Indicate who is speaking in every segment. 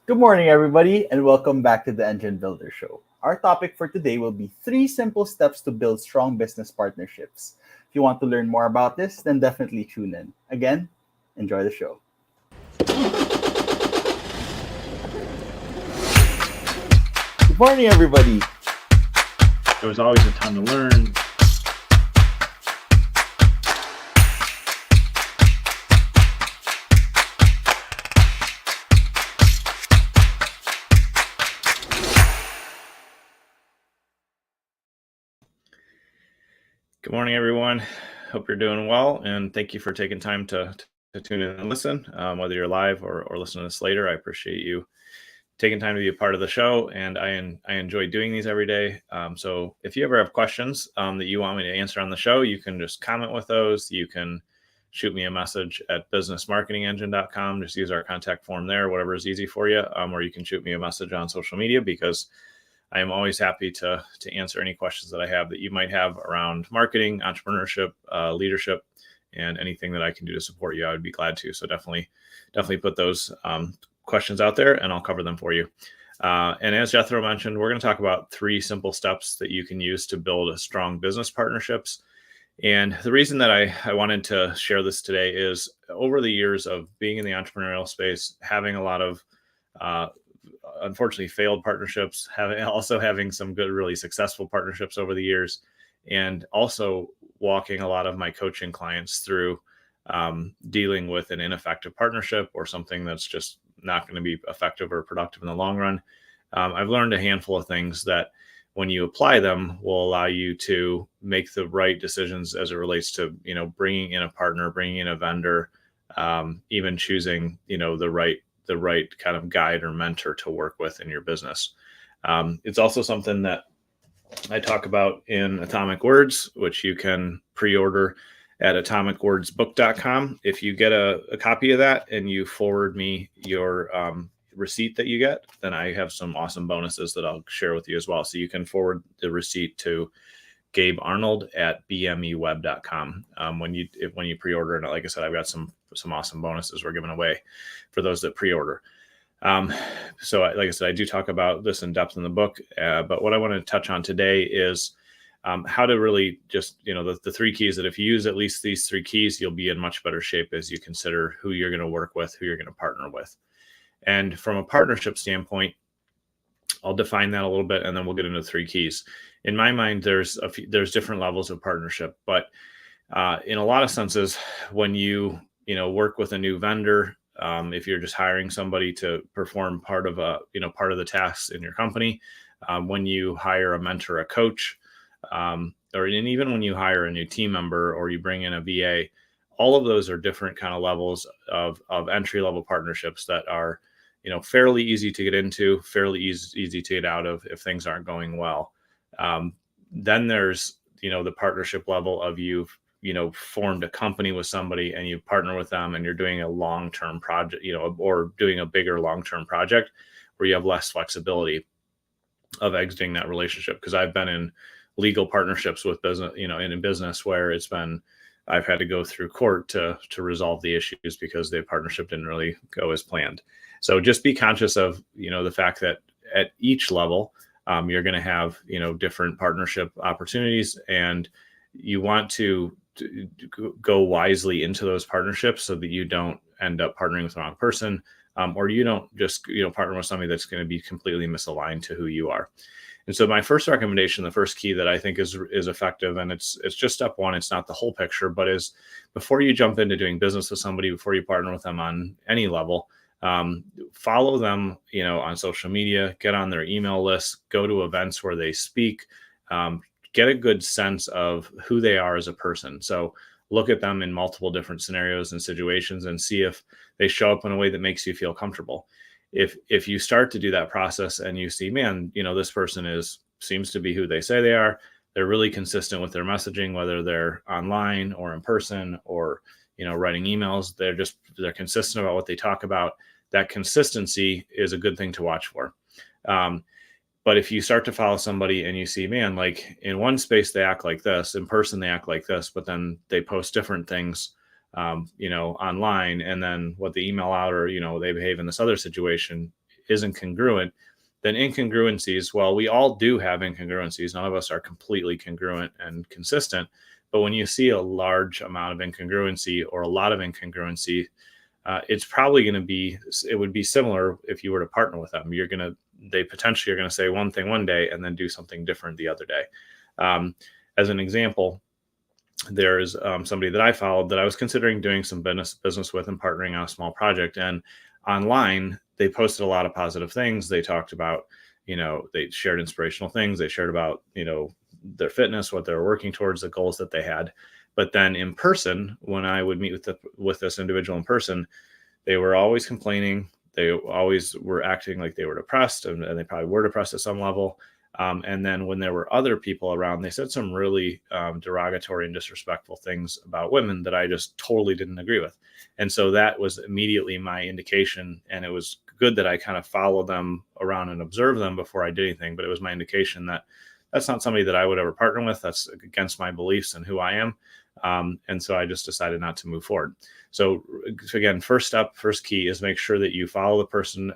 Speaker 1: Good morning, everybody, and welcome back to the Engine Builder Show. Our topic for today will be three simple steps to build strong business partnerships. If you want to learn more about this, then definitely tune in. Again, enjoy the show. Good morning, everybody.
Speaker 2: There was always a ton to learn. Good morning, everyone. Hope you're doing well, and thank you for taking time to tune in and listen, whether you're live or listening to this later. I appreciate you taking time to be a part of the show, and I enjoy doing these every day. So if you ever have questions that you want me to answer on the show, you can just comment with those. You can shoot me a message at businessmarketingengine.com. Just use our contact form there, whatever is easy for you, or you can shoot me a message on social media, because I am always happy to answer any questions that I have that you might have around marketing, entrepreneurship, leadership, and anything that I can do to support you. I would be glad to. So definitely put those questions out there, and I'll cover them for you. And as Jethro mentioned, we're going to talk about three simple steps that you can use to build a strong business partnerships. And the reason that I wanted to share this today is, over the years of being in the entrepreneurial space, having a lot of unfortunately failed partnerships, having some good, really successful partnerships over the years, and also walking a lot of my coaching clients through dealing with an ineffective partnership or something that's just not going to be effective or productive in the long run. I've learned a handful of things that, when you apply them, will allow you to make the right decisions as it relates to, bringing in a partner, bringing in a vendor, even choosing, the right kind of guide or mentor to work with in your business. It's also something that I talk about in Atomic Words, which you can pre-order at atomicwordsbook.com. If you get a copy of that and you forward me your receipt that you get, then I have some awesome bonuses that I'll share with you as well. So you can forward the receipt to Gabe Arnold at bmeweb.com when you pre-order. And like I said, I've got some awesome bonuses we're giving away for those that pre-order. So like I said, I do talk about this in depth in the book, but what I want to touch on today is how to really just, the three keys that, if you use at least these three keys, you'll be in much better shape as you consider who you're going to work with, who you're going to partner with. And from a partnership standpoint, I'll define that a little bit, and then we'll get into three keys. In my mind, there's different levels of partnership, but in a lot of senses, when you work with a new vendor, if you're just hiring somebody to perform part of the tasks in your company, when you hire a mentor, a coach, and even when you hire a new team member or you bring in a VA, all of those are different kind of levels of entry level partnerships that are fairly easy to get into, fairly easy to get out of if things aren't going well. Then there's the partnership level of you've formed a company with somebody and you partner with them and you're doing a long-term project, or doing a bigger long-term project where you have less flexibility of exiting that relationship. Because I've been in legal partnerships with business, in business where I've had to go through court to resolve the issues because the partnership didn't really go as planned. So just be conscious of, the fact that at each level, you're going to have, different partnership opportunities, and you want to go wisely into those partnerships so that you don't end up partnering with the wrong person, or you don't just, partner with somebody that's going to be completely misaligned to who you are. And so my first recommendation, the first key that I think is effective, and it's just step one, it's not the whole picture, but is, before you jump into doing business with somebody, before you partner with them on any level, follow them, on social media, get on their email list, go to events where they speak, get a good sense of who they are as a person. So look at them in multiple different scenarios and situations and see if they show up in a way that makes you feel comfortable. If you start to do that process and you see, man, this person seems to be who they say they are, they're really consistent with their messaging, whether they're online or in person or, writing emails, they're consistent about what they talk about. That consistency is a good thing to watch for. But if you start to follow somebody and you see, man, like in one space, they act like this, in person, they act like this, but then they post different things, online. And then what they email out or, they behave in this other situation isn't congruent, then incongruencies, well, we all do have incongruencies. None of us are completely congruent and consistent. But when you see a large amount of incongruency or a lot of incongruency, it's probably going to be, it would be similar if you were to partner with them. They potentially are going to say one thing one day and then do something different the other day. As an example, there's somebody that I followed that I was considering doing some business with and partnering on a small project. And online, they posted a lot of positive things. They talked about, they shared inspirational things. They shared about, their fitness, what they were working towards, the goals that they had. But then in person, when I would meet with this individual in person, they were always complaining. They always were acting like they were depressed, and they probably were depressed at some level. And then when there were other people around, they said some really derogatory and disrespectful things about women that I just totally didn't agree with. And so that was immediately my indication. And it was good that I kind of followed them around and observed them before I did anything. But it was my indication that that's not somebody that I would ever partner with. That's against my beliefs and who I am. And so I just decided not to move forward. So again, first key is make sure that you follow the person,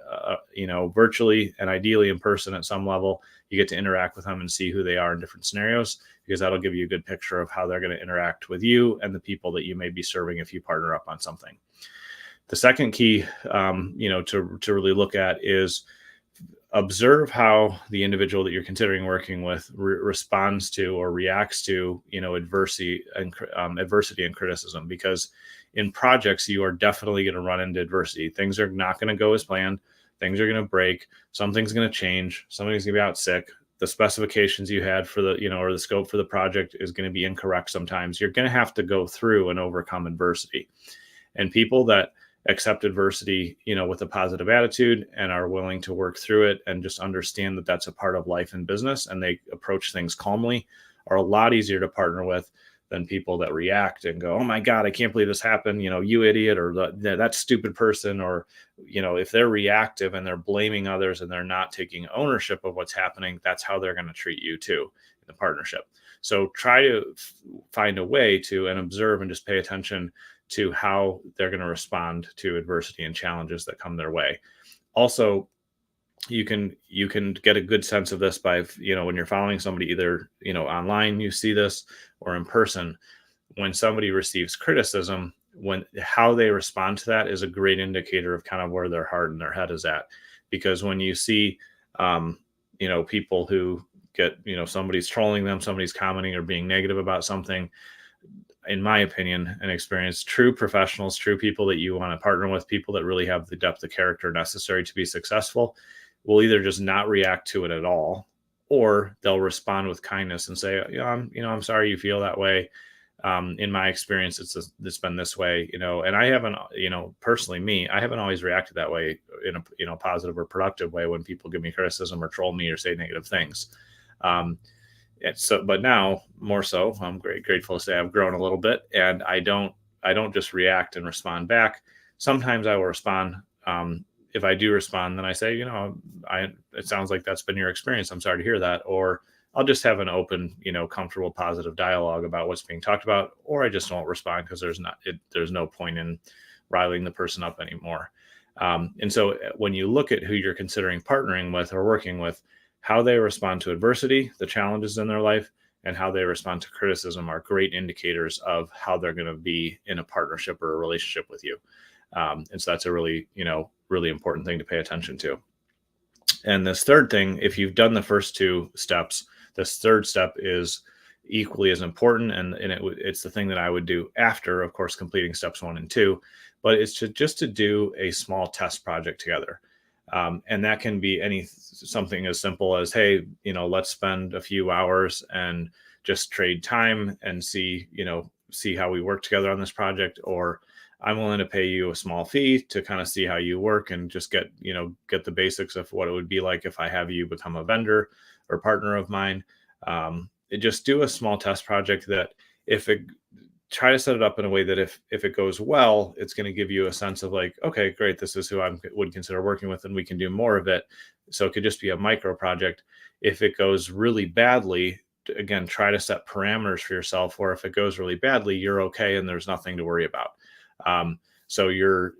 Speaker 2: virtually and ideally in person at some level. You get to interact with them and see who they are in different scenarios, because that'll give you a good picture of how they're going to interact with you and the people that you may be serving if you partner up on something. The second key, to really look at is observe how the individual that you're considering working with responds to or reacts to, adversity and criticism. Because in projects, you are definitely going to run into adversity. Things are not going to go as planned. Things are going to break. Something's going to change. Somebody's going to be out sick. The specifications you had for the, or the scope for the project is going to be incorrect sometimes. You're going to have to go through and overcome adversity. And people that accept adversity, with a positive attitude and are willing to work through it and just understand that that's a part of life and business, and they approach things calmly, are a lot easier to partner with than people that react and go, oh my God, I can't believe this happened, you idiot, or that stupid person. Or, if they're reactive and they're blaming others and they're not taking ownership of what's happening, that's how they're going to treat you too in the partnership. So try to find a way to and observe and just pay attention to how they're going to respond to adversity and challenges that come their way. Also, you can get a good sense of this by, when you're following somebody, either, online, you see this, or in person. When somebody receives criticism, how they respond to that is a great indicator of kind of where their heart and their head is at. Because when you see, people who get, somebody's trolling them, somebody's commenting or being negative about something, in my opinion and experience, true professionals, true people that you want to partner with, people that really have the depth of character necessary to be successful, will either just not react to it at all, or they'll respond with kindness and say, I'm sorry you feel that way. In my experience, it's been this way, and I haven't, personally, I haven't always reacted that way in a, positive or productive way when people give me criticism or troll me or say negative things. But now more so, I'm grateful to say I've grown a little bit, and I don't just react and respond back. Sometimes I will respond. If I do respond, then I say, it sounds like that's been your experience. I'm sorry to hear that. Or I'll just have an open, comfortable, positive dialogue about what's being talked about, or I just won't respond because there's no point in riling the person up anymore. And so when you look at who you're considering partnering with or working with, how they respond to adversity, the challenges in their life, and how they respond to criticism are great indicators of how they're going to be in a partnership or a relationship with you. And so that's a really, really important thing to pay attention to. And this third thing, if you've done the first two steps, this third step is equally as important. And it's the thing that I would do after, of course, completing steps 1 and 2, but it's just to do a small test project together. And that can be something as simple as, hey, let's spend a few hours and just trade time and see how we work together on this project. Or I'm willing to pay you a small fee to kind of see how you work and just get the basics of what it would be like if I have you become a vendor or partner of mine. Just do a small test project that try to set it up in a way that if it goes well, it's going to give you a sense of like, okay, great, this is who I would consider working with, and we can do more of it. So it could just be a micro project. If it goes really badly, again, try to set parameters for yourself, or if it goes really badly, you're okay and there's nothing to worry about. So you're,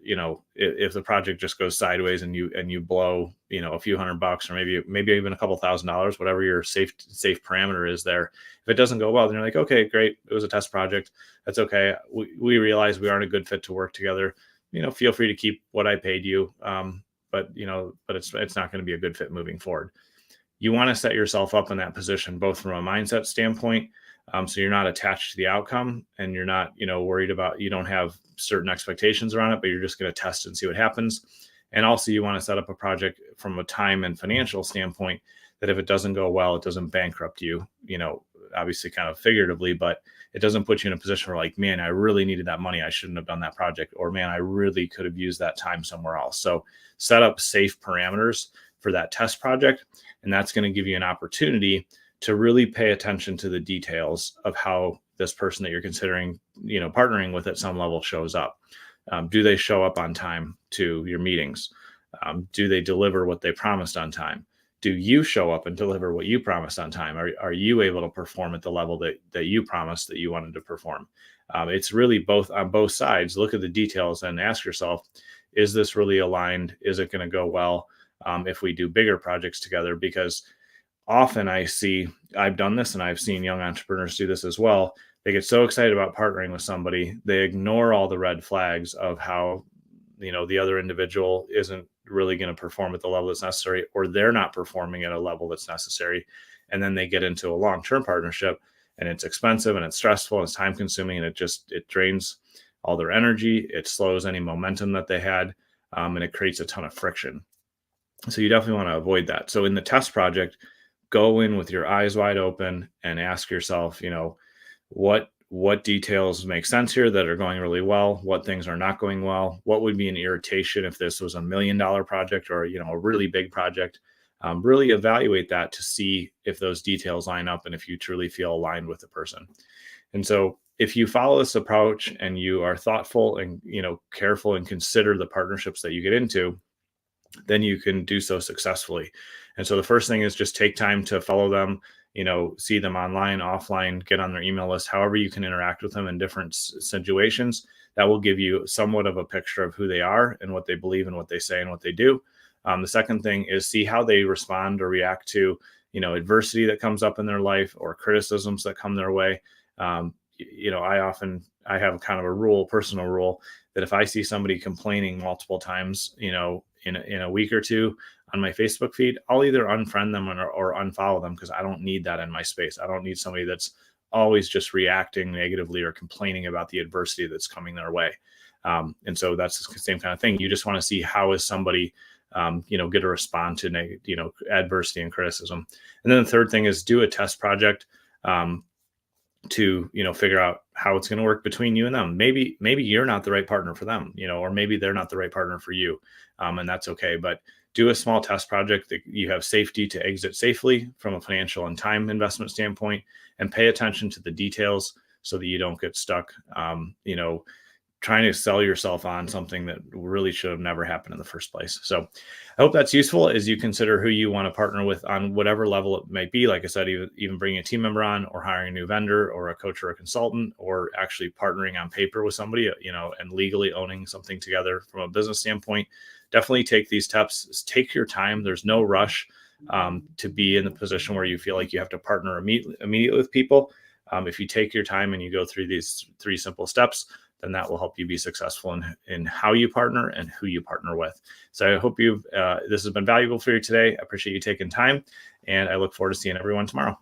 Speaker 2: if the project just goes sideways and you blow, a few $100 or maybe even a couple $1,000, whatever your safe parameter is there. If it doesn't go well, then you're like, okay, great. It was a test project. That's okay. We realize we aren't a good fit to work together. Feel free to keep what I paid you. But it's not going to be a good fit moving forward. You want to set yourself up in that position, both from a mindset standpoint. So you're not attached to the outcome, and you're not, worried about, you don't have certain expectations around it, but you're just going to test and see what happens. And also you want to set up a project from a time and financial standpoint that if it doesn't go well, it doesn't bankrupt you, obviously kind of figuratively, but it doesn't put you in a position where like, man, I really needed that money. I shouldn't have done that project. Or man, I really could have used that time somewhere else. So set up safe parameters for that test project. And that's going to give you an opportunity to really pay attention to the details of how this person that you're considering, partnering with at some level shows up. Do they show up on time to your meetings? Do they deliver what they promised on time? Do you show up and deliver what you promised on time? Are you able to perform at the level that you promised that you wanted to perform? It's really both on both sides. Look at the details and ask yourself, is this really aligned? Is it going to go well if we do bigger projects together? Because often I've done this and I've seen young entrepreneurs do this as well. They get so excited about partnering with somebody, they ignore all the red flags of how, the other individual isn't really going to perform at the level that's necessary, or they're not performing at a level that's necessary. And then they get into a long-term partnership, and it's expensive and it's stressful and it's time consuming, and it drains all their energy. It slows any momentum that they had, and it creates a ton of friction. So you definitely want to avoid that. So in the test project, go in with your eyes wide open and ask yourself, what details make sense here that are going really well? What things are not going well? What would be an irritation if this was $1 million project or, a really big project? Really evaluate that to see if those details line up and if you truly feel aligned with the person. And so if you follow this approach and you are thoughtful and, careful and consider the partnerships that you get into, then you can do so successfully. And so the first thing is just take time to follow them, see them online, offline, get on their email list, however you can interact with them in different situations. That will give you somewhat of a picture of who they are and what they believe and what they say and what they do. The second thing is see how they respond or react to, adversity that comes up in their life or criticisms that come their way. I have kind of a personal rule, that if I see somebody complaining multiple times, in a week or two on my Facebook feed, I'll either unfriend them or unfollow them, because I don't need that in my space. I don't need somebody that's always just reacting negatively or complaining about the adversity that's coming their way. And so that's the same kind of thing. You just want to see how is somebody, going to respond to adversity and criticism. And then the third thing is do a test project to figure out how it's going to work between you and them. Maybe you're not the right partner for them, or maybe they're not the right partner for you, and that's okay. But do a small test project that you have safety to exit safely from a financial and time investment standpoint, and pay attention to the details so that you don't get stuck, trying to sell yourself on something that really should have never happened in the first place. So I hope that's useful as you consider who you want to partner with on whatever level it might be. Like I said, even bringing a team member on, or hiring a new vendor or a coach or a consultant, or actually partnering on paper with somebody, and legally owning something together from a business standpoint. Definitely take these steps. Take your time. There's no rush to be in the position where you feel like you have to partner immediately with people. If you take your time and you go through these 3 simple steps, then that will help you be successful in how you partner and who you partner with. So I hope this has been valuable for you today. I appreciate you taking time, and I look forward to seeing everyone tomorrow.